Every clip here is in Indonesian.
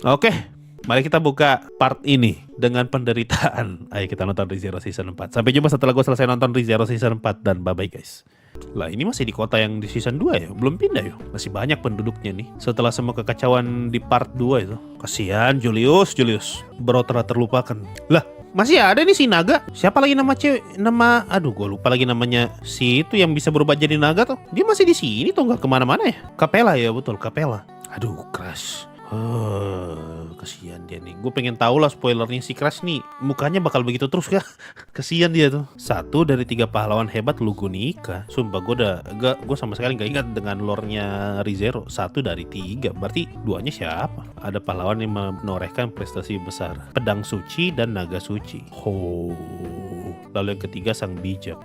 Oke, mari kita buka part ini dengan penderitaan. Ayo kita nonton ReZero Season 4. Sampai jumpa setelah gue selesai nonton ReZero Season 4 dan bye-bye guys. Lah ini masih di kota yang di season 2 ya? Belum pindah ya? Masih banyak penduduknya nih. Setelah semua kekacauan di part 2 itu. Kasihan Julius. Bro telah terlupakan. Lah, masih ada nih si naga. Siapa lagi nama cewek? Aduh gue lupa lagi namanya. Si itu yang bisa berubah jadi naga tuh. Dia masih di sini tuh, nggak kemana-mana ya? Capella ya, betul Capella. Aduh, Crash. Kasihan dia nih. Gue pengen tahu lah spoilernya si Crash nih. Mukanya bakal begitu terus kah? Kasihan dia tuh. 1 dari 3 pahlawan hebat Lugunika. Sumpah gue sama sekali gak ingat dengan lore-nya ReZero. 1 dari 3. Berarti 2-nya siapa? Ada pahlawan yang menorehkan prestasi besar. Pedang suci dan naga suci. Lalu yang ketiga sang bijak.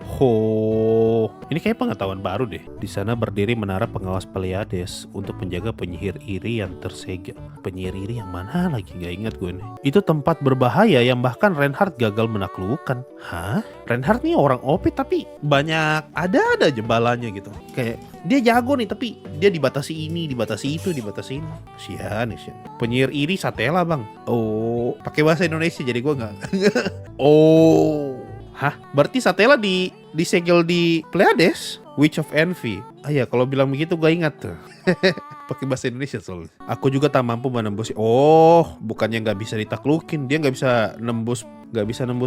Ini kayak pengetahuan baru deh. Di sana berdiri menara pengawas Pleiades untuk menjaga penyihir iri yang tersegel. Penyihir iri yang mana lagi? Gak ingat gue nih. Itu tempat berbahaya yang bahkan Reinhardt gagal menaklukkan. Hah? Reinhardt nih orang OP tapi banyak ada aja balanya gitu. Kayak dia jago nih tapi dia dibatasi ini, dibatasi itu, dibatasi ini. Sian. Penyihir iri Satella bang. Oh, pakai bahasa Indonesia jadi gue nggak. Hah? Berarti Satella disegel di Pleiades? Witch of Envy. Ya kalau bilang begitu gue ingat tuh. Pakai bahasa Indonesia soalnya. Aku juga tak mampu menembus. Bukannya nggak bisa ditaklukin, dia nggak bisa nembus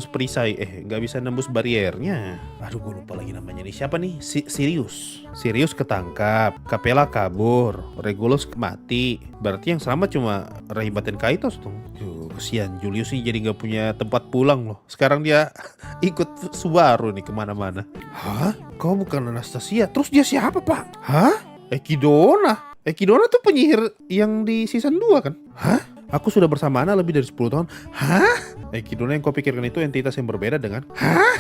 perisai, nggak bisa nembus bariernya. Aduh, gue lupa lagi namanya nih. Siapa nih? Sirius ketangkap, Capella kabur, Regulus mati. Berarti yang selamat cuma Rahibaten Kaitos tuh. Kesian Julius nih jadi nggak punya tempat pulang loh. Sekarang dia ikut Subaru nih kemana-mana. Hah? Kau bukan Anastasia? Terus dia siapa pak? Hah? Ekidona tuh penyihir yang di season 2 kan? Hah? Aku sudah bersama Ana lebih dari 10 tahun. Hah? Ekidona yang kau pikirkan itu entitas yang berbeda dengan... Hah?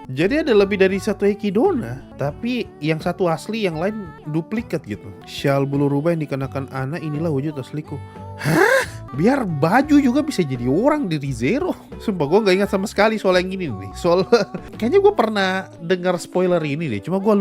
Jadi ada lebih dari satu Ekidona, tapi yang satu asli, yang lain duplikat gitu. Syal bulu rubah yang dikenakan Ana inilah wujud asliku. Hah? Biar baju juga bisa jadi orang di ReZero. Sumpah gue gak ingat sama sekali soal yang ini nih. Soal kayaknya gue pernah dengar spoiler ini deh. Cuma gue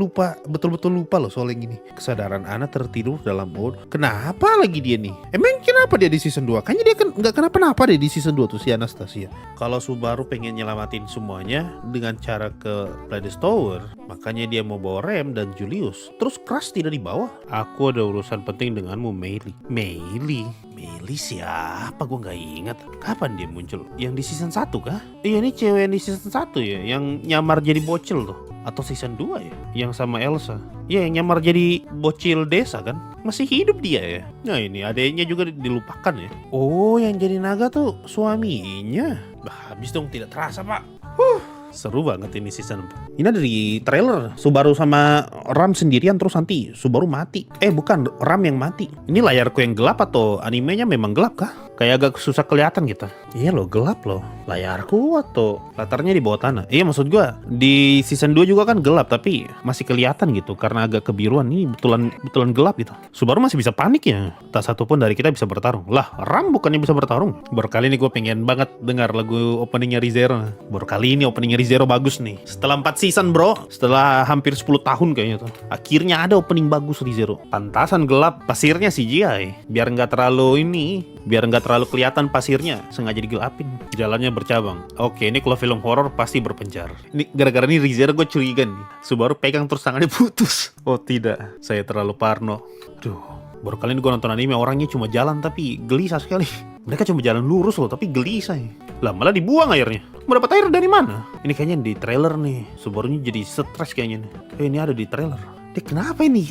betul-betul lupa loh soal yang ini. Kesadaran Ana tertidur dalam mode. Kenapa lagi dia nih? Emang kenapa dia di season 2? Kayaknya dia gak kenapa-napa deh di season 2 tuh si Anastasia. Kalau Subaru pengen nyelamatin semuanya dengan cara ke Pleiades Tower, makanya dia mau bawa Rem dan Julius. Terus Crash tidak dibawa. Aku ada urusan penting denganmu, Meili. Meili siapa? Gue gak ingat. Kapan dia muncul? Yang di season 1 kah? Iya, ini cewek yang di season 1 ya, yang nyamar jadi bocil tuh. Atau season 2 ya? Yang sama Elsa. Iya, yang nyamar jadi bocil desa kan? Masih hidup dia ya? Nah ini adeknya juga dilupakan ya. Oh, yang jadi naga tuh suaminya. Habis dong, tidak terasa pak. Seru banget ini season 4. Ini ada di trailer Subaru sama Ram sendirian terus nanti Subaru mati. Bukan, Ram yang mati. Ini layarku yang gelap atau animenya memang gelap kah? Kayak agak susah kelihatan gitu. Iya loh, gelap loh. Layarku atau latarnya di bawah tanah. Iya, maksud gua di season 2 juga kan gelap tapi masih kelihatan gitu karena agak kebiruan. Ini betulan gelap gitu. Subaru masih bisa panik ya. Tak satu pun dari kita bisa bertarung. Lah, Ram bukannya bisa bertarung. Baru kali ini gue pengen banget dengar lagu openingnya ReZero. Baru kali ini openingnya ReZero bagus nih. Setelah 4 season bro. Setelah hampir 10 tahun kayaknya tuh. Akhirnya ada opening bagus ReZero. Pantasan gelap. Pasirnya CGI. Biar nggak terlalu kelihatan pasirnya, sengaja digelapin. Jalannya bercabang. Oke, ini kalau film horor pasti berpencar. Ini gara-gara ini ReZero gue curiga nih. Subaru pegang terus tangannya putus. Oh tidak, saya terlalu parno. Aduh, baru kali ini gue nonton anime orangnya cuma jalan tapi gelisah sekali. Mereka cuma jalan lurus loh tapi gelisah. Lah malah dibuang airnya. Mau dapat air dari mana? Ini kayaknya di trailer nih. Subarunya jadi stres kayaknya nih. Ini ada di trailer. Kenapa ini?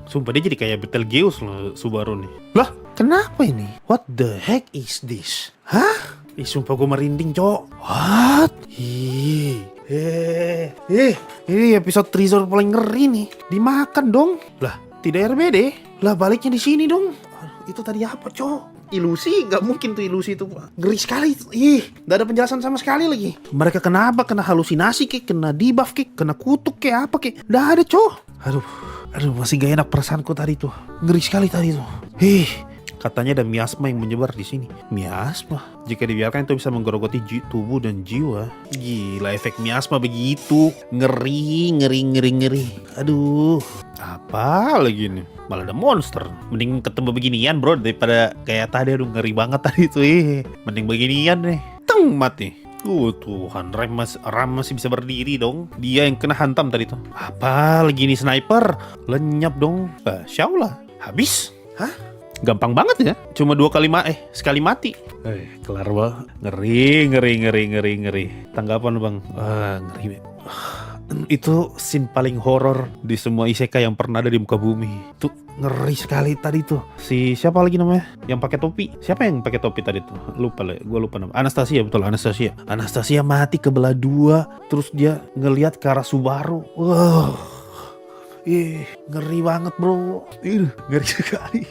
Sumpah dia jadi kayak Betelgeuse loh Subaru nih. Lah, kenapa ini? What the heck is this? Hah? Sumpah gue merinding, cok. What? Ini episode teaser paling ngeri nih. Dimakan dong. Lah, tidak RBD. Lah, baliknya di sini dong. Itu tadi apa, cok? Ilusi? Gak mungkin tuh ilusi itu. Ngeri sekali. Gak ada penjelasan sama sekali lagi. Mereka kenapa? Kena halusinasi kek? Kena debuff kek? Kena kutuk kek? Apa kek? Gak ada, cok. Aduh, masih gak enak perasaanku tadi tuh. Ngeri sekali tadi tuh. Katanya ada miasma yang menyebar di sini. Miasma? Jika dibiarkan itu bisa menggerogoti tubuh dan jiwa. Gila, efek miasma begitu. Ngeri. Aduh. Apa lagi nih? Malah ada monster. Mending ketemu beginian bro daripada kayak tadi. Aduh ngeri banget tadi tuh. Mending beginian nih. Teng mati. Tuhan, Ram masih bisa berdiri dong. Dia yang kena hantam tadi tuh. Apa lagi nih sniper? Lenyap dong. Syaulah. Habis. Hah? Gampang banget ya. Cuma sekali mati. Kelar banget. Ngeri. Tanggapan bang? Ngeri. Itu scene paling horor di semua isekai yang pernah ada di muka bumi. Tuh ngeri sekali tadi tuh. Si siapa lagi namanya? Yang pakai topi. Siapa yang pakai topi tadi tuh? Gue lupa nama. Anastasia, betul Anastasia. Anastasia mati kebelah dua. Terus dia ngelihat ke arah Subaru. Ngeri banget bro. Ngeri sekali.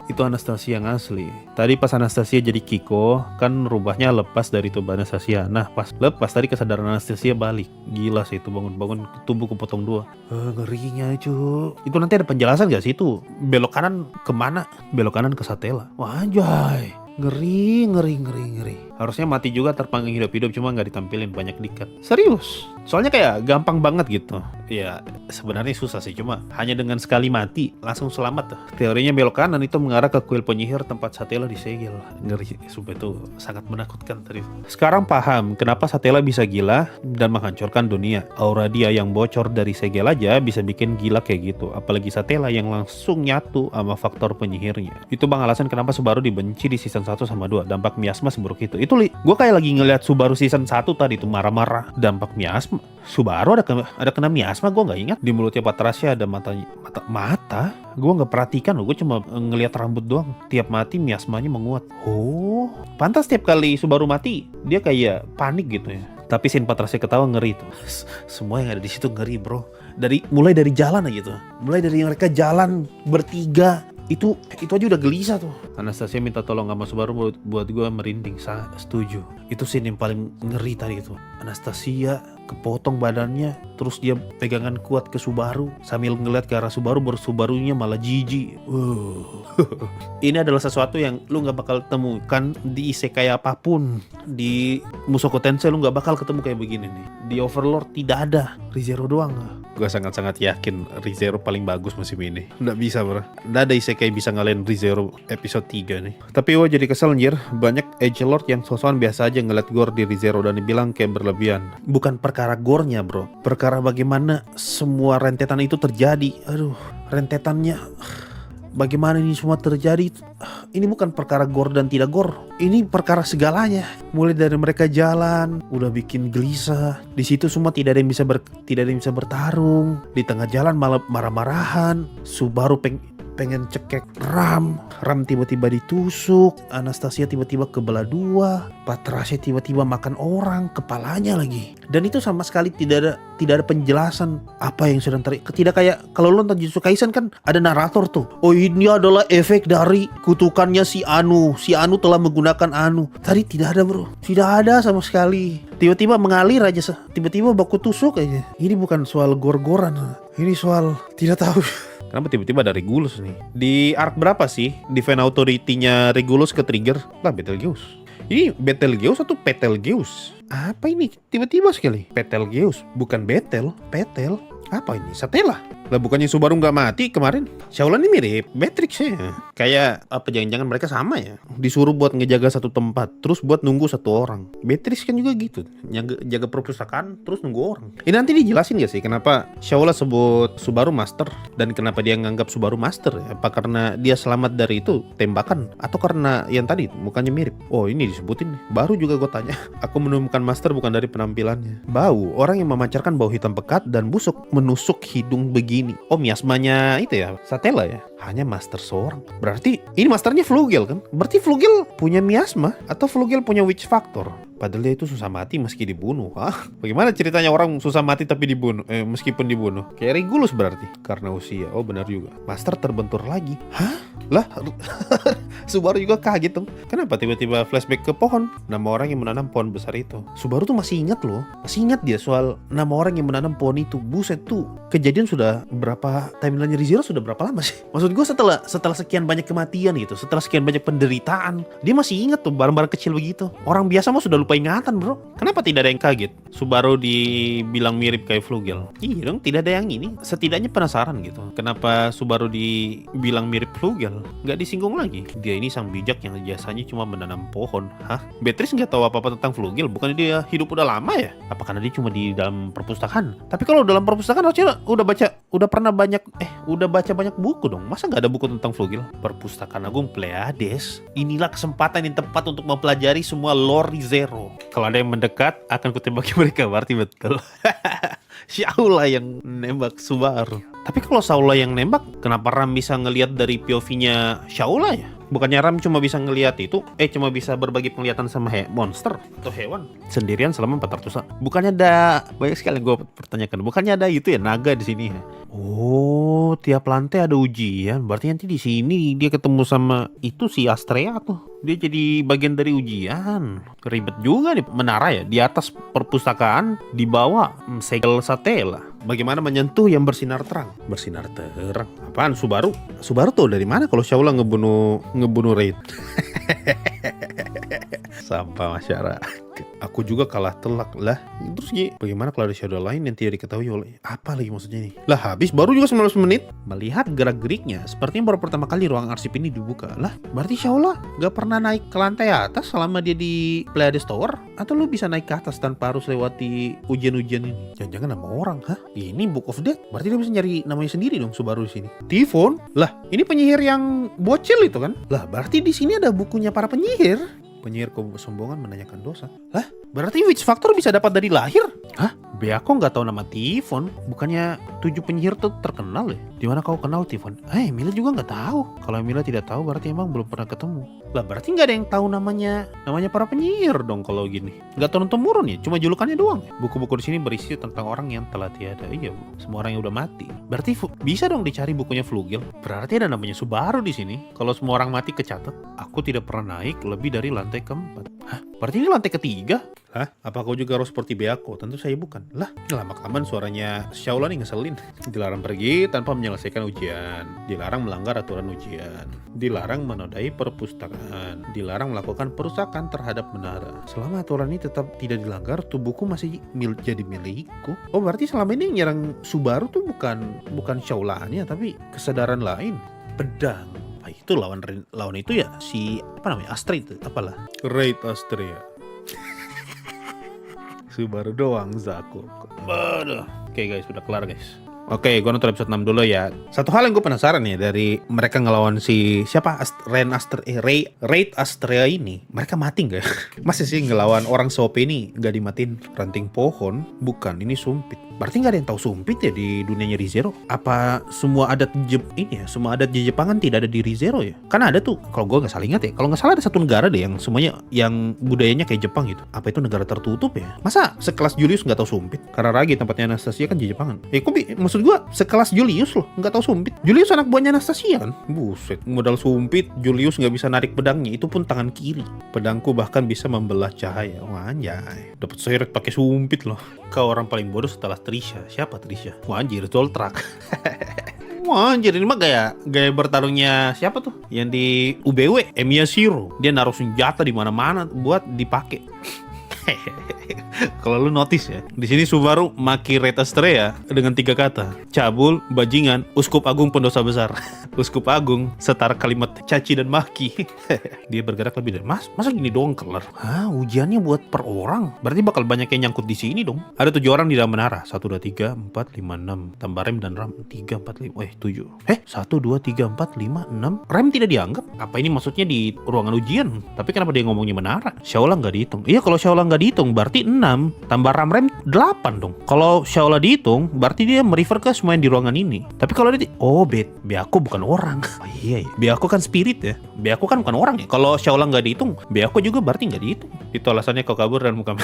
Itu Anastasia yang asli. Tadi pas Anastasia jadi Kiko, kan rubahnya lepas dari tubuh Anastasia. Nah pas lepas tadi kesadaran Anastasia balik. Gila sih itu, bangun-bangun tubuh kepotong dua. Ngerinya cu. Itu nanti ada penjelasan gak sih itu? Belok kanan kemana? Belok kanan ke Satella. Wah anjay. Ngeri. Harusnya mati juga terpanggang hidup-hidup, cuma nggak ditampilin, banyak dikat. Serius. Soalnya kayak gampang banget gitu. Ya sebenarnya susah sih, cuma hanya dengan sekali mati langsung selamat tuh. Teorinya belok kanan itu mengarah ke kuil penyihir tempat Satella disegel. Ngeri, sumpah itu sangat menakutkan tadi. Sekarang paham kenapa Satella bisa gila dan menghancurkan dunia. Aura dia yang bocor dari segel aja bisa bikin gila kayak gitu. Apalagi Satella yang langsung nyatu sama faktor penyihirnya. Itu bang alasan kenapa Subaru dibenci di season 1 sama 2. Dampak miasma seburuk itu. Itu gue kayak lagi ngeliat Subaru season 1 tadi tuh marah-marah. Dampak miasma. Subaru ada kena miasma, gue nggak ingat. Di mulutnya Patracia ada mata. Gue nggak perhatikan loh, gue cuma ngeliat rambut doang. Tiap mati miasmanya menguat. Oh, pantas tiap kali Subaru mati dia kayak panik gitu ya. Tapi scene Patracia ketawa ngeri tuh. Semua yang ada di situ ngeri bro. Mulai dari jalan aja tuh. Mulai dari mereka jalan bertiga. Itu aja udah gelisah tuh. Anastasia minta tolong sama Subaru buat gue merinding. Setuju. Itu scene yang paling ngeri tadi itu. Anastasia kepotong badannya, terus dia pegangan kuat ke Subaru sambil ngeliat ke arah Subaru, Subarunya malah jijik. Ini adalah sesuatu yang lu nggak bakal temukan di isekai apapun. Di Mushoku Tensei lu nggak bakal ketemu kayak begini nih. Di Overlord tidak ada, ReZero doang. Gue sangat-sangat yakin ReZero paling bagus musim ini. Nggak bisa bro, nggak ada isekai bisa ngalahin ReZero episode 3 nih. Tapi gue jadi kesel anjir, banyak edgelord yang sosokan biasa aja ngeliat gore di ReZero dan dibilang kayak berlebihan. Bukan perkara gore-nya bro, perkara bagaimana semua rentetan itu terjadi. Rentetannya bagaimana ini semua terjadi. Ini bukan perkara gore dan tidak gore, ini perkara segalanya. Mulai dari mereka jalan udah bikin gelisah. Di situ semua tidak ada yang bisa bertarung. Di tengah jalan malah marah-marahan. Subaru pengen cekek Ram tiba-tiba ditusuk, Anastasia tiba-tiba kebelah dua, Patracia tiba-tiba makan orang, kepalanya lagi. Dan itu sama sekali tidak ada penjelasan apa yang sedang terjadi. Tidak kayak kalau lo nonton Jujutsu Kaisen kan ada narator tuh. Oh ini adalah efek dari kutukannya si Anu telah menggunakan Anu. Tadi tidak ada bro, tidak ada sama sekali. Tiba-tiba mengalir aja, tiba-tiba baku tusuk aja. Ini bukan soal gor-goran, ini soal tidak tahu. Kenapa tiba-tiba ada Regulus nih? Di arc berapa sih Divine Authority-nya Regulus ke trigger? Lah Betelgeuse. Ini Betelgeuse atau Petelgeuse? Apa ini? Tiba-tiba sekali. Petelgeuse, bukan Betel. Apa ini? Satella. Lah bukannya Subaru nggak mati kemarin? Shaolan ini mirip Matrix ya. Kayak apa jangan-jangan mereka sama ya? Disuruh buat ngejaga satu tempat, terus buat nunggu satu orang. Matrix kan juga gitu, jaga perpustakaan, terus nunggu orang. Ini nanti dijelasin gak sih kenapa Shaola sebut Subaru Master dan kenapa dia nganggap Subaru Master? Apa karena dia selamat dari itu tembakan? Atau karena yang tadi mukanya mirip? Oh ini disebutin nih. Baru juga gue tanya. Aku menemukan Master bukan dari penampilannya. Bau, orang yang memancarkan bau hitam pekat dan busuk menusuk hidung begini. Oh miasmanya itu ya Satella ya. Hanya master seorang. Berarti ini masternya Flugel kan? Berarti Flugel punya miasma atau Flugel punya witch factor? Padahal dia itu susah mati meski dibunuh. Bagaimana ceritanya orang susah mati tapi dibunuh? Meskipun dibunuh. Kayak Regulus berarti. Karena usia. Oh benar juga. Master terbentur lagi. Lah Subaru juga kaget dong. Kenapa tiba-tiba flashback ke pohon? Nama orang yang menanam pohon besar itu. Subaru tuh masih ingat loh. Masih ingat dia soal nama orang yang menanam pohon itu. Buset tuh. Kejadian sudah berapa, timeline-nya ReZero sudah berapa lama sih? Maksud Maksud gue setelah sekian banyak kematian gitu, setelah sekian banyak penderitaan, dia masih inget tuh barang-barang kecil begitu. Orang biasa mah sudah lupa ingatan bro. Kenapa tidak ada yang kaget Subaru dibilang mirip kayak Flugel? Iya dong, tidak ada yang ini. Setidaknya penasaran gitu, kenapa Subaru dibilang mirip Flugel? Nggak disinggung lagi. Dia ini sang bijak yang jasanya cuma menanam pohon. Hah? Beatrice nggak tahu apa-apa tentang Flugel? Bukannya dia hidup udah lama ya? Apa karena dia cuma di dalam perpustakaan? Tapi kalau dalam perpustakaan harusnya udah baca banyak buku dong. Masa nggak ada buku tentang Flugel? Perpustakaan Agung Pleiades. Inilah kesempatan yang tepat untuk mempelajari semua lore Zero. Kalau ada yang mendekat, akan kutembaki mereka. Berarti betul. Shaula yang nembak Subaru. Tapi kalau Shaula yang nembak, kenapa Ram bisa ngelihat dari POV-nya Shaula ya? Bukannya Ram cuma bisa ngelihat itu, cuma bisa berbagi penglihatan sama monster atau hewan sendirian selama 400 tahun. Bukannya ada, banyak sekali gue pertanyakan, bukannya ada itu ya naga di sini ya? Oh, tiap lantai ada ujian. Berarti nanti di sini dia ketemu sama itu si Astrea tuh. Dia jadi bagian dari ujian. Ribet juga nih menara ya. Di atas perpustakaan, di bawah segel satela. Bagaimana menyentuh yang bersinar terang? Bersinar terang. Apaan Subaru? Subaru tuh dari mana kalau Shaula ngebunuh Raid? Sampah masyarakat. Aku juga kalah telak lah. Terus bagaimana kalau ada shadow lain yang tidak diketahui oleh apa lagi maksudnya nih? Lah habis baru juga 19 menit. Melihat gerak-geriknya sepertinya baru pertama kali ruang arsip ini dibuka. Lah berarti Shaula gak pernah naik ke lantai atas selama dia di Pleiades Tower? Atau lu bisa naik ke atas tanpa harus lewati ujian-ujian ini? Jangan-jangan nama orang, hah? Ini Book of Death. Berarti dia bisa nyari namanya sendiri dong Subaru di sini. Typhon? Lah ini penyihir yang bocil itu kan? Lah berarti di sini ada bukunya para penyihir. Penyihir kesombongan menanyakan dosa. Hah? Berarti Witch Factor bisa dapat dari lahir? Hah? Beako nggak tahu nama Typhon. Bukannya 7 penyihir tuh terkenal ya? Di mana kau kenal Typhon? Emilia juga nggak tahu. Kalau Emilia tidak tahu berarti emang belum pernah ketemu. Lah berarti nggak ada yang tahu namanya para penyihir dong kalau gini. Nggak turun-temurun ya? Cuma julukannya doang. Buku-buku di sini berisi tentang orang yang telah tiada. Iya, semua orang yang udah mati. Berarti bisa dong dicari bukunya Flugel. Berarti ada namanya Subaru di sini. Kalau semua orang mati kecatat. Aku tidak pernah naik lebih dari lantai keempat. Hah? Berarti ini lantai ketiga? Hah? Apa kau juga harus seperti Beako? Tentu saya bukan. Lah, lama-kelamaan suaranya Shaula nih ngeselin. Dilarang pergi tanpa menyelesaikan ujian. Dilarang melanggar aturan ujian. Dilarang menodai perpustakaan. Dilarang melakukan perusakan terhadap menara. Selama aturan ini tetap tidak dilanggar, tubuhku masih jadi milikku. Oh, berarti selama ini yang nyerang Subaru tuh bukan Shaulanya, tapi kesadaran lain. Pedang. Itu lawan itu ya si Astrea itu apalah Raid Astrea. Subaru doang Zaku. Oke guys, sudah kelar guys. Oke, gue nonton episode 6 dulu ya. Satu hal yang gue penasaran ya dari mereka ngelawan si siapa Raid Astrea ini, mereka mati nggak? Masih sih ngelawan orang SOP ini nggak dimatiin ranting pohon? Bukan, ini sumpit. Berarti nggak ada yang tahu sumpit ya di dunianya ReZero? Apa semua adat semua adat Jepangan tidak ada di ReZero ya? Kan ada tuh, kalau gue nggak salah ingat ya. Kalau nggak salah ada satu negara deh yang semuanya yang budayanya kayak Jepang gitu. Apa itu negara tertutup ya? Masa sekelas Julius nggak tahu sumpit? Karena Ragi tempatnya Anastasia kan Jepangan. Maksud gue sekelas Julius loh nggak tahu sumpit. Julius anak buahnya Anastasia kan? Buset, modal sumpit Julius nggak bisa narik pedangnya, itu pun tangan kiri. Pedangku bahkan bisa membelah cahaya. Wah anjay, dapat seret pakai sumpit loh. Kau orang paling bodoh setelah Trisha. Siapa Trisha? Wah anjir, Zoltrak. Wah anjir, ini mah gaya bertarungnya siapa tuh? Yang di UBW, Emiya Shiro. Dia naruh senjata di mana-mana buat dipakai. Kalau lu notice ya, di sini Subaru maki Raid Astrea dengan 3 kata: cabul, bajingan, uskup agung pendosa besar. Uskup agung setara kalimat caci dan maki. Dia bergerak lebih dari masa gini doang kelar? Hah, ujiannya buat per orang. Berarti bakal banyak yang nyangkut di sini dong. Ada 7 orang di dalam menara. 1 2 3 4 5 6. Tambah rem dan ram 3 4 5. 7. 1 2 3 4 5 6. Rem tidak dianggap. Apa ini maksudnya di ruangan ujian? Tapi kenapa dia ngomongnya menara? Shaula nggak dihitung. Iya, kalau Shaula nggak dihitung berarti 6 tambah rem 8 dong. Kalau Shaula dihitung berarti dia merefer ke semua yang di ruangan ini. Tapi kalau dia Beako bukan orang. Oh iya ya, Beako kan spirit ya. Beako kan bukan orang ya. Kalau Shaula nggak dihitung, Beako juga berarti nggak dihitung. Itu alasannya kau kabur dan muka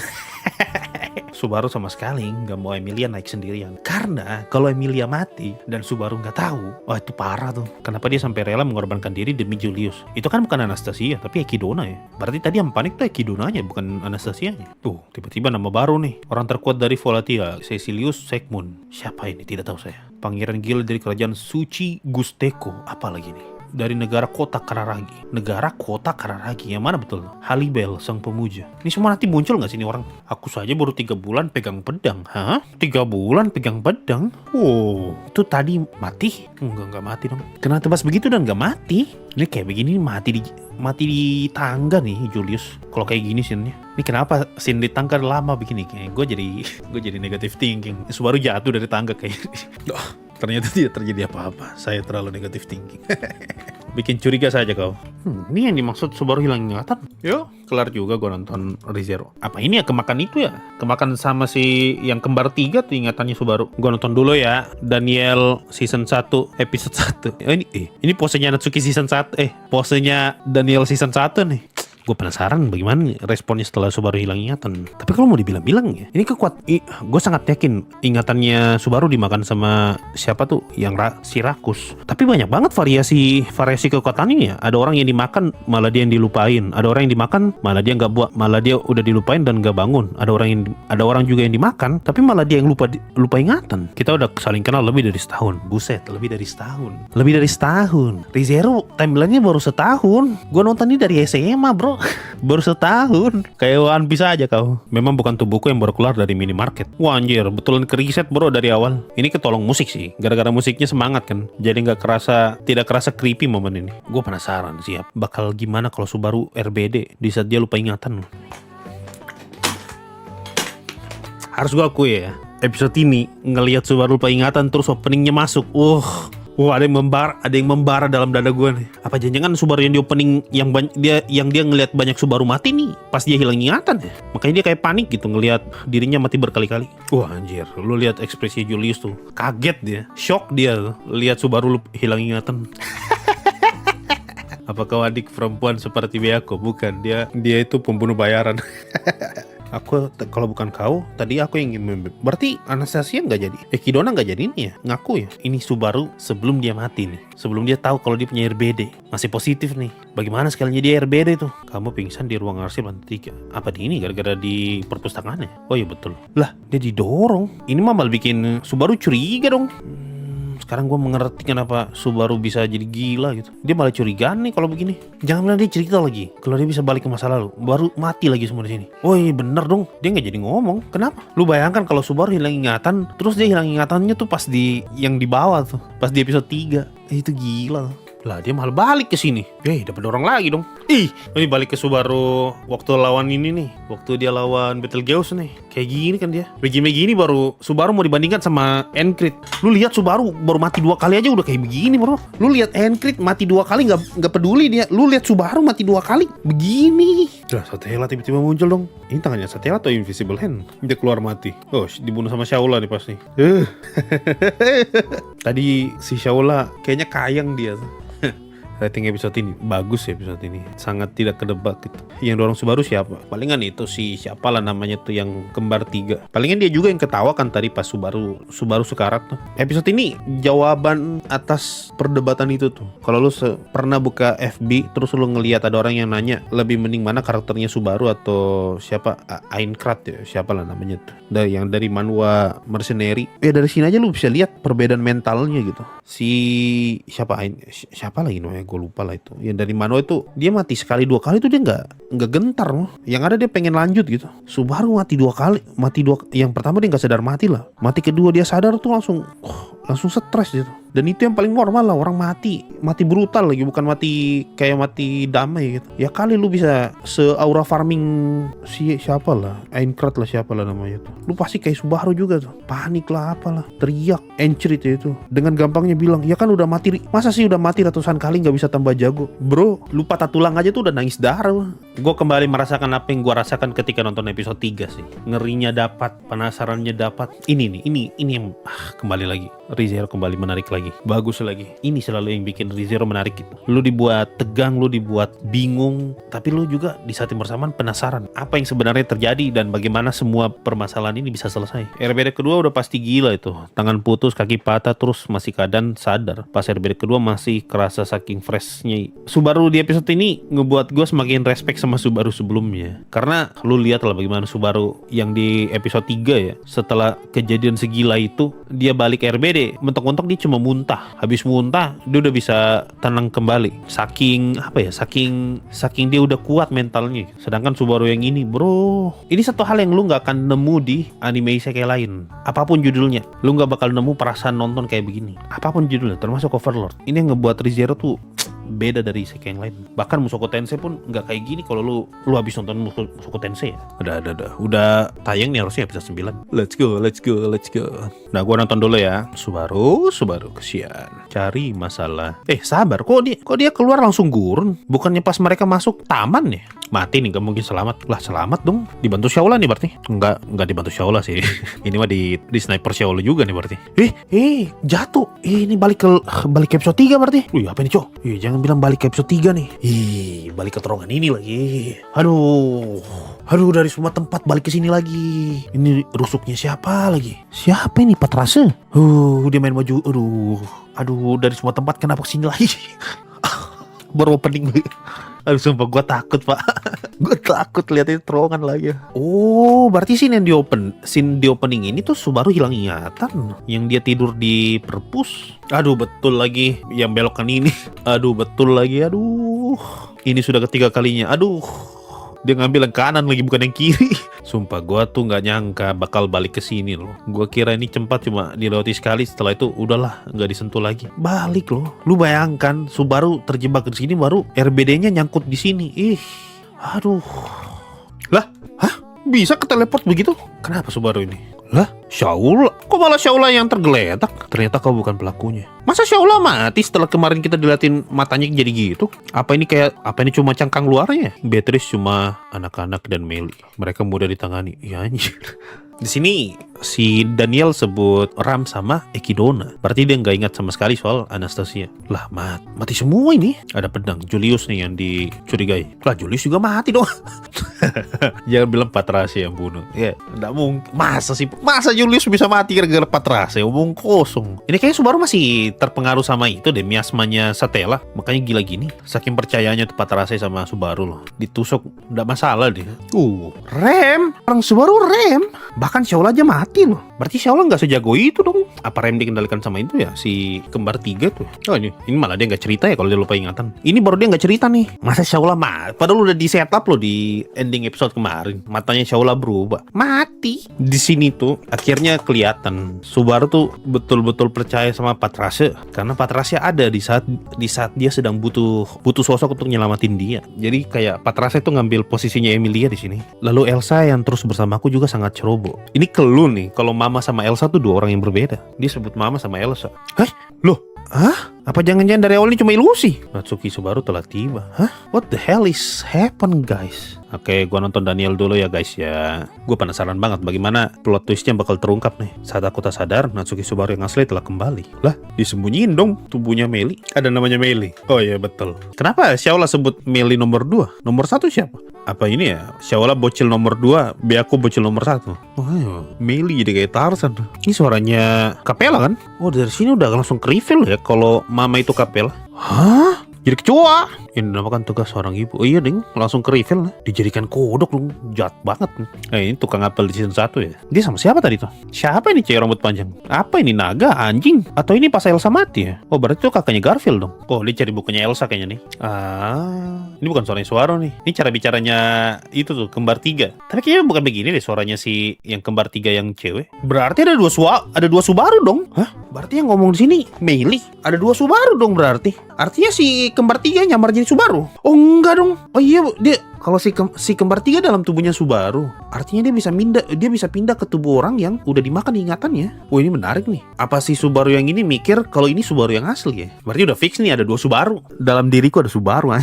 Subaru sama sekali nggak mau Emilia naik sendirian. Karena kalau Emilia mati dan Subaru nggak tahu, wah itu parah tuh. Kenapa dia sampai rela mengorbankan diri demi Julius? Itu kan bukan Anastasia, tapi Ekidona ya. Berarti tadi yang panik tuh Ekidonanya, bukan Anastasianya. Tuh, tiba-tiba nama baru nih. Orang terkuat dari Volatia, Caecilius Sigmund. Siapa ini? Tidak tahu saya. Pangeran gila dari kerajaan Suci Gusteko. Apa lagi nih? Dari negara kota Kararagi. Negara kota Kararagi, yang mana betul? Halibel, sang pemuja. Ini semua nanti muncul gak sih ini orang? Aku saja baru 3 bulan pegang pedang. Hah? 3 bulan pegang pedang? Wow, itu tadi mati? Enggak mati dong. Kena tebas begitu dan gak mati? Ini kayak begini mati di tangga nih Julius. Kalau kayak gini scene-nya. Ini kenapa scene di tangga lama begini? Kayak gue jadi negative thinking. Subaru jatuh dari tangga kayak ternyata tidak terjadi apa-apa. Saya terlalu negatif thinking. Bikin curiga saja kau. Ini yang dimaksud Subaru hilang ingatan. Yo, kelar juga gue nonton ReZero. Apa ini ya kemakan itu ya? Kemakan sama si yang kembar 3 tuh ingatannya Subaru. Gue nonton dulu ya. Daniel season 1 episode 1. Ini posenya Natsuki season 1. Posenya Daniel season 1 nih. Gue penasaran bagaimana responnya setelah Subaru hilang ingatan. Tapi kalau mau dibilang-bilang ya, ini gue sangat yakin ingatannya Subaru dimakan sama siapa tuh yang si Rakus. Tapi banyak banget variasi kekuatan ini ya. Ada orang yang dimakan malah dia yang dilupain. Ada orang yang dimakan malah dia nggak buat, malah dia udah dilupain dan nggak bangun. Ada orang juga yang dimakan tapi malah dia yang lupa ingatan. Kita udah saling kenal lebih dari setahun. Buset, lebih dari setahun. ReZero timelinenya baru setahun. Gue nonton ini dari SMA bro. Baru setahun. Kayak One Piece aja kau. Memang bukan tuh buku yang baru keluar dari minimarket. Wah anjir, betulan ke riset bro dari awal. Ini ketolong musik sih. Gara-gara musiknya semangat kan. Jadi tidak kerasa creepy momen ini. Gue penasaran sih bakal gimana kalau Subaru RBD di saat dia lupa ingatan. Harus gue akui ya, episode ini ngelihat Subaru lupa ingatan terus openingnya masuk. Wah, ada yang membara dalam dada gue nih. Apa jangan-jangan Subaru yang di opening yang dia ngelihat banyak Subaru mati nih pas dia hilang ingatan ya. Makanya dia kayak panik gitu ngelihat dirinya mati berkali-kali. Wah anjir, lu lihat ekspresi Julius tuh. Kaget dia, shock dia lihat Subaru hilang ingatan. Apa kau adik perempuan seperti Byakuya? Bukan, dia itu pembunuh bayaran. Aku kalau bukan kau, tadi aku yang ingin berarti Anastasia nggak jadi, Ekidona nggak jadi ini ya, ngaku ya. Ini Subaru sebelum dia mati nih, sebelum dia tahu kalau dia punya RBD, masih positif nih. Bagaimana sekalinya dia RBD tuh? Kamu pingsan di ruang arsip lantai 3. Apa di ini gara-gara di perpustakaannya? Oh iya betul. Lah dia didorong. Ini mah malah bikin Subaru curiga dong. Sekarang gue mengerti kenapa Subaru bisa jadi gila gitu. Dia malah curigaan nih kalau begini. Jangan bilang dia cerita lagi kalau dia bisa balik ke masa lalu, baru mati lagi semua di sini. Oh iya bener dong, dia nggak jadi ngomong. Kenapa? Lu bayangkan kalau Subaru hilang ingatan, terus dia hilang ingatannya tuh pas yang di bawah tuh, pas di episode 3. Itu gila. Lah dia malah balik ke sini. Dapat orang lagi dong. Ini balik ke Subaru waktu lawan ini nih. Waktu dia lawan Betelgeuse nih. Kayak gini kan dia. Begini baru Subaru mau dibandingkan sama Encrit. Lu lihat Subaru baru mati 2 kali aja udah kayak begini bro. Lu lihat Encrit mati 2 kali nggak peduli dia. Lu lihat Subaru mati 2 kali begini. Lah Satella tiba-tiba muncul dong. Ini tangannya Satella atau Invisible Hand? Dia keluar mati. Oh dibunuh sama Shaula nih pasti. Tadi si Shaula kayaknya kayang dia tuh. Rating episode ini bagus ya, episode ini sangat tidak kedebak gitu. Yang dorong Subaru siapa? Palingan itu si siapa lah namanya tuh yang kembar 3. Palingan dia juga yang ketawa kan tadi pas Subaru sekarat tuh. Episode ini jawaban atas perdebatan itu tuh. Kalau lu pernah buka FB terus lu ngelihat ada orang yang nanya lebih mending mana karakternya Subaru atau siapa Aincrad ya, siapa lah namanya tuh. Yang dari manhwa Mercenary. Ya dari sini aja lu bisa lihat perbedaan mentalnya gitu. Si siapa lagi namanya? Gue lupa lah itu. Yang dari Mano itu dia mati sekali 2 kali tuh dia nggak gentar loh. Yang ada dia pengen lanjut gitu. Subaru mati 2 kali, yang pertama dia nggak sadar mati lah. Mati kedua dia sadar tuh langsung stres gitu. Dan itu yang paling normal lah, orang mati brutal lagi, bukan mati kayak mati damai gitu. Ya kali lu bisa se-aura farming siapa lah, Aincrad lah siapa lah namanya tuh. Lu pasti kayak Subaru juga tuh, panik lah apalah, teriak, Encrit itu. Dengan gampangnya bilang, ya kan udah mati, masa sih udah mati ratusan kali nggak bisa tambah jago? Bro, lu patah tulang aja tuh udah nangis darah. Gue kembali merasakan apa yang gue rasakan ketika nonton episode 3 sih. Ngerinya dapat, penasarannya dapat. Ini yang kembali lagi, ReZero kembali menarik lagi. lagi, bagus lagi. Ini selalu yang bikin ReZero menarik gitu. Lu dibuat tegang, lu dibuat bingung, tapi lu juga di saat yang bersamaan penasaran apa yang sebenarnya terjadi dan bagaimana semua permasalahan ini bisa selesai. RBD kedua udah pasti gila itu, tangan putus, kaki patah, terus masih keadaan sadar. Pas RBD kedua masih kerasa saking freshnya. Subaru di episode ini ngebuat gue semakin respect sama Subaru sebelumnya, karena lu lihat lah bagaimana Subaru yang di episode 3 ya, setelah kejadian segila itu dia balik RBD, mentok-mentok dia cuma muntah. Habis muntah dia udah bisa tenang kembali, saking dia udah kuat mentalnya. Sedangkan Subaru yang ini bro, ini satu hal yang lu gak akan nemu di anime isekai lain, apapun judulnya. Lu gak bakal nemu perasaan nonton kayak begini, apapun judulnya, termasuk Overlord. Ini yang ngebuat ReZero tuh beda dari isekai yang lain. Bahkan Mushoku Tensei pun nggak kayak gini kalau lu habis nonton Mushoku Tensei ya. Udah tayang nih harusnya episode 9. Let's go. Nah, gua nonton dulu ya. Subaru kesian. Cari masalah. Sabar, kok dia keluar langsung gurun? Bukannya pas mereka masuk taman ya? Mati nih, gak mungkin selamat. Lah selamat dong. Dibantu Shaola nih berarti. Enggak dibantu Shaola sih. Ini mah di sniper Shaola juga nih berarti. Jatuh. Ini balik ke episode 3 berarti. Wih, apa nih, Cok? Jangan bilang balik ke episode 3 nih. Balik ke terowongan ini lagi. Aduh, dari semua tempat balik ke sini lagi. Ini rusuknya siapa lagi? Siapa ini, Patrase? Dia main baju. Aduh, dari semua tempat kenapa kesini lagi? Baru opening. Aduh, sumpah gue takut, Pak. Gue takut lihat itu terowongan lagi. Berarti scene di opening ini tuh Subaru hilang ingatan. Yang dia tidur di perpus. Aduh, betul lagi. Yang belokan ini. Aduh, betul lagi. Aduh, ini sudah ketiga kalinya. Aduh, dia ngambil yang kanan lagi, bukan yang kiri. Sumpah, gue tuh gak nyangka bakal balik ke sini loh. Gue kira ini cepat cuma dilewati sekali, setelah itu udahlah, gak disentuh lagi. Balik loh. Lu bayangkan, Subaru terjebak di sini, baru RBD-nya nyangkut di sini. Aduh. Lah, bisa keteleport begitu? Kenapa Subaru ini? Lah, Shaola? Kok malah Shaola yang tergeletak? Ternyata kau bukan pelakunya. Masa Shaola mati setelah kemarin kita diliatin matanya jadi gitu? Apa ini cuma cangkang luarnya? Beatrice cuma anak-anak dan Meli. Mereka mudah ditangani. Ya anjir. Di sini si Daniel sebut Ram sama Ekidona. Berarti dia nggak ingat sama sekali soal Anastasia. Lah, mati semua ini. Ada pedang. Julius nih yang dicurigai. Lah, Julius juga mati dong. Jangan bilang Patrase yang bunuh. Ya, nggak mungkin. Masa Julius bisa mati gara-gara Patrase? Omong kosong. Ini kayaknya Subaru masih terpengaruh sama itu deh, miasmanya Satella. Makanya gila gini. Saking percayanya tuh Patrase sama Subaru loh. Ditusuk nggak masalah deh. Rem. Orang Subaru rem. Bahkan Shaola aja mati loh. Berarti Shaola nggak sejago itu dong. Apa rem dikendalikan sama itu ya, si kembar 3 tuh. Ini malah dia nggak cerita ya kalau dia lupa ingatan. Ini baru dia nggak cerita nih. Masa Shaola mati? Padahal udah di setup loh di ending episode kemarin. Matanya Shaola berubah. Mati. Di sini tuh akhirnya kelihatan Subaru tuh betul-betul percaya sama Patrase, karena Patrase ada di saat dia sedang butuh sosok untuk nyelamatin dia. Jadi kayak Patrase tuh ngambil posisinya Emilia di sini. Lalu Elsa yang terus bersamaku juga sangat ceroboh. Ini kelu nih, kalau Mama sama Elsa tuh dua orang yang berbeda. Dia sebut Mama sama Elsa. Apa jangan-jangan dari awal ini cuma ilusi? Natsuki Subaru telah tiba. What the hell is happen, guys? Oke, gua nonton Daniel dulu ya guys ya. Gue penasaran banget bagaimana plot twistnya bakal terungkap nih. Saat aku tak sadar, Natsuki Subaru yang asli telah kembali. Lah, disembunyiin dong tubuhnya Meli. Ada namanya Meli. Oh iya betul. Kenapa Shaola sebut Meli nomor 2? Nomor 1 siapa? Apa ini ya? Shaola bocil nomor 2, Byakuya bocil nomor 1. Meli jadi kayak Tarzan. Ini suaranya Capella kan? Dari sini udah langsung ke reveal ya kalau Mama itu Capella. Jadi kecoa. Ini dinamakan tugas seorang ibu. Oh iya ding, langsung ke reveal lah. Dijadikan kodok dong, jahat banget. Ini tukang apel di season 1 ya. Dia sama siapa tadi tuh? Siapa ini cewek rambut panjang? Apa ini, naga, anjing? Atau ini pas Elsa mati ya? Oh berarti itu kakaknya Garfield dong. Dia cari bukunya Elsa kayaknya nih. Ini bukan suaranya Subaru nih. Ini cara bicaranya itu tuh, kembar 3. Tapi kayaknya bukan begini deh suaranya si yang kembar 3 yang cewek. Berarti ada dua Subaru dong. Berarti yang ngomong di sini Meli. Ada 2 Subaru dong berarti. Artinya si kembar 3 nyamar jadi Subaru. Oh enggak dong. Oh iya, Kalau si kembar 3 dalam tubuhnya Subaru, artinya dia bisa pindah ke tubuh orang yang udah dimakan ingatannya. Wah, ini menarik nih. Apa si Subaru yang ini mikir kalau ini Subaru yang asli ya? Berarti udah fix nih ada 2 Subaru. Dalam diriku ada Subaru.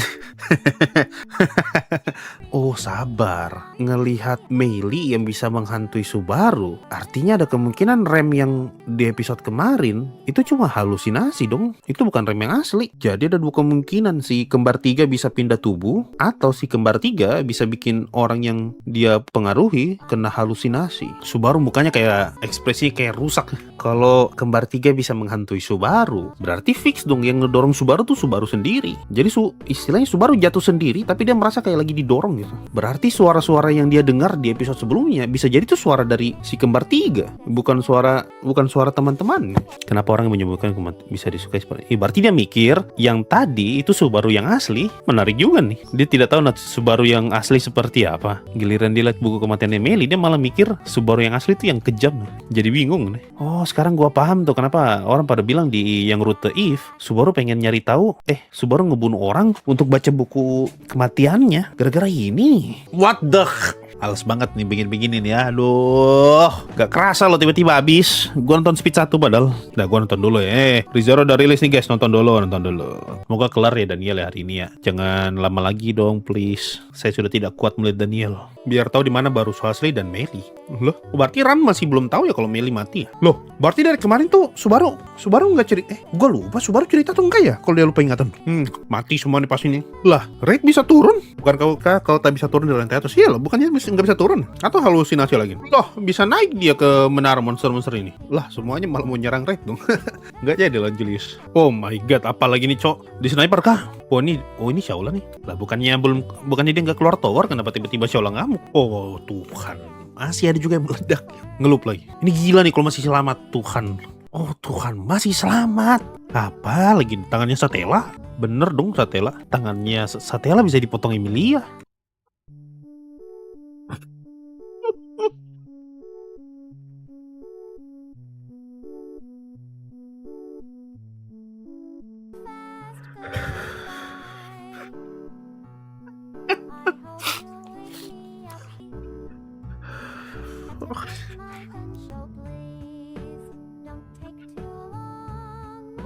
Oh, sabar. Ngelihat Meili yang bisa menghantui Subaru, artinya ada kemungkinan rem yang di episode kemarin itu cuma halusinasi dong. Itu bukan rem yang asli. Jadi ada 2 kemungkinan, si kembar 3 bisa pindah tubuh, atau si kembar 3 bisa bikin orang yang dia pengaruhi kena halusinasi. Subaru mukanya kayak ekspresi kayak rusak. Kalau kembar 3 bisa menghantui Subaru, berarti fix dong yang ngedorong Subaru tuh Subaru sendiri. Jadi istilahnya Subaru jatuh sendiri tapi dia merasa kayak lagi didorong gitu. Berarti suara-suara yang dia dengar di episode sebelumnya bisa jadi tuh suara dari si kembar 3, bukan suara teman-teman. Kenapa orang menyebutkan bisa disukai seperti ini? Berarti dia mikir yang tadi itu Subaru yang asli. Menarik juga nih. Dia tidak tahu Subaru yang asli seperti apa. Giliran dia lihat buku kematiannya Meili, dia malah mikir Subaru yang asli itu yang kejam. Jadi bingung nih. Oh, sekarang gua paham tuh kenapa orang pada bilang di yang rute Eve, Subaru pengen nyari tahu Subaru ngebunuh orang untuk baca buku kematiannya gara-gara ini. What the Alas banget nih bikin-bikinin ya. Aduh, gak kerasa loh tiba-tiba habis. Gua nonton Speed 1 padahal. Nah, gua nonton dulu ya. ReZero udah rilis nih guys, nonton dulu. Semoga kelar ya Daniel ya hari ini ya. Jangan lama lagi dong please. Saya sudah tidak kuat melihat Daniel. Biar tahu di mana baru Ashley dan Meili. Loh, berarti Ran masih belum tahu ya kalau Meili mati ya? Loh, berarti dari kemarin tuh Subaru nggak cerita. Gua lupa Subaru cerita tuh enggak ya? Kalau dia lupa ingatan. Mati semua nih pas ini. Lah, Raid bisa turun? Bukan kalau tak bisa turun dari lantai atas? Iya loh, bukannya nggak bisa turun? Atau halusinasi lagi? Loh, bisa naik dia ke menara monster-monster ini. Lah, semuanya malah mau nyerang Raid dong. Nggak jadi lah Julius. Oh my god, apa lagi nih cok? Di sniper kah? Oh ini Shaula nih. Lah bukannya dia nggak keluar tower, kenapa tiba-tiba Shaula ngamuk? Oh Tuhan, masih ada juga yang meledak. Ngelup lagi. Ini gila nih kalau masih selamat, Tuhan. Oh Tuhan, masih selamat. Apa lagi tangannya Satella? Bener dong Satella. Tangannya Satella bisa dipotong Emilia.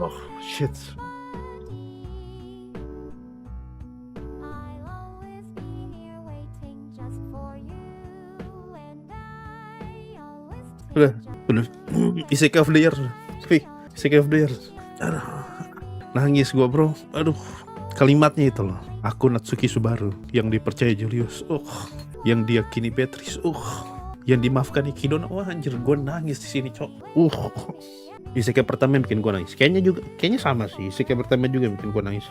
Oh shit. Udah. Isekai of the year. Isekai of the year. Aduh. Nangis gua bro. Aduh. Kalimatnya itu loh. Aku Natsuki Subaru yang dipercaya Julius. Yang diyakini Beatrice. Yang dimaafkan Ikidon. Wah anjir, gua nangis di sini cok. Isekai pertama yang bikin gua nangis. Kayaknya sama sih. Isekai pertama juga yang bikin gua nangis.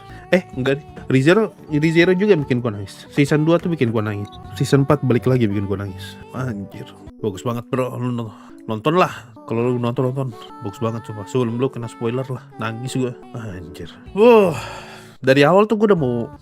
Enggak deh. ReZero juga bikin gua nangis. Season 2 tuh bikin gua nangis. Season 4 balik lagi bikin gua nangis. Anjir. Bagus banget bro. Lu nonton lah. Kalau lu nonton. Bagus banget coba. Sebelum lu kena spoiler lah. Nangis gua. Anjir. Dari awal tuh gue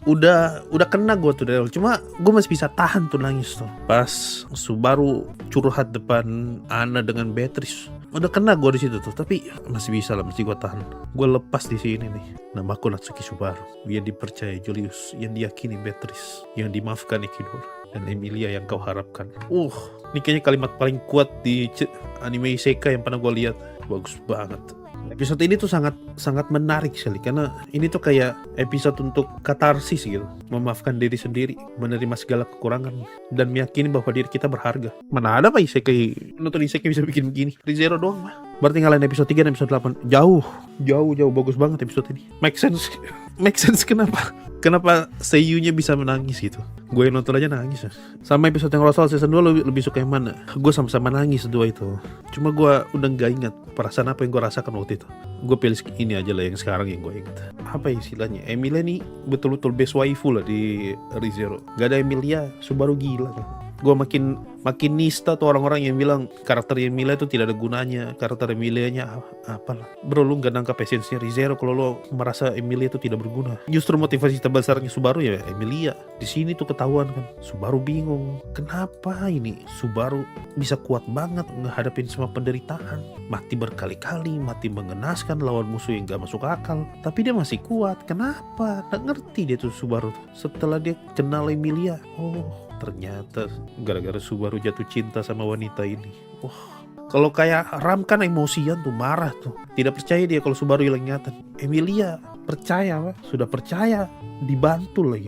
udah kena gue tuh dari awal. Cuma gue masih bisa tahan tuh nangis tuh pas Subaru curhat depan Ana dengan Beatrice. Udah kena gue di situ tuh, tapi masih bisa lah, masih gue tahan. Gue lepas di sini nih. Namaku Natsuki Subaru, yang dipercaya Julius, yang diyakini Beatrice, yang dimaafkan Ikidor, dan Emilia yang kau harapkan. Ini kayaknya kalimat paling kuat di anime isekai yang pernah gue lihat. Bagus banget. Episode ini tuh sangat menarik sekali karena ini tuh kayak episode untuk katarsis gitu, memaafkan diri sendiri, menerima segala kekurangan dan meyakini bahwa diri kita berharga. Mana ada Pak isekai, nonton isekai bisa bikin begini. ReZero doang mah. Berarti ngalahin episode 3 dan episode 8 jauh bagus banget episode ini. Make sense kenapa seiyunya bisa menangis gitu. Gue yang nonton aja nangis ya. Sama episode yang Rosal season 2 lebih suka yang mana? Gue sama-sama nangis dua itu. Cuma gue udah gak ingat perasaan apa yang gue rasakan waktu itu. Gue pilih ini aja lah yang sekarang yang gue ingat. Apa istilahnya? Emilia nih betul-betul best waifu lah di ReZero. Gak ada Emilia, Subaru gila kan. Gue makin nista tuh orang-orang yang bilang karakter Emilia itu tidak ada gunanya, karakter Emilianya apalah. Bro, lu gak nangkap esensinya ReZero kalau lu merasa Emilia itu tidak berguna. Justru motivasi terbesarnya Subaru ya Emilia. Di sini tuh ketahuan kan. Subaru bingung, kenapa ini Subaru bisa kuat banget ngehadapin semua penderitaan. Mati berkali-kali, mati mengenaskan lawan musuh yang gak masuk akal. Tapi dia masih kuat. Kenapa? Gak ngerti dia tuh Subaru. Setelah dia kenal Emilia, oh ternyata gara-gara Subaru jatuh cinta sama wanita ini. Wah, kalau kayak Ram kan emosian tuh, marah tuh. Tidak percaya dia kalau Subaru hilang ingatan. Emilia percaya, Pak. Sudah percaya, dibantu lagi.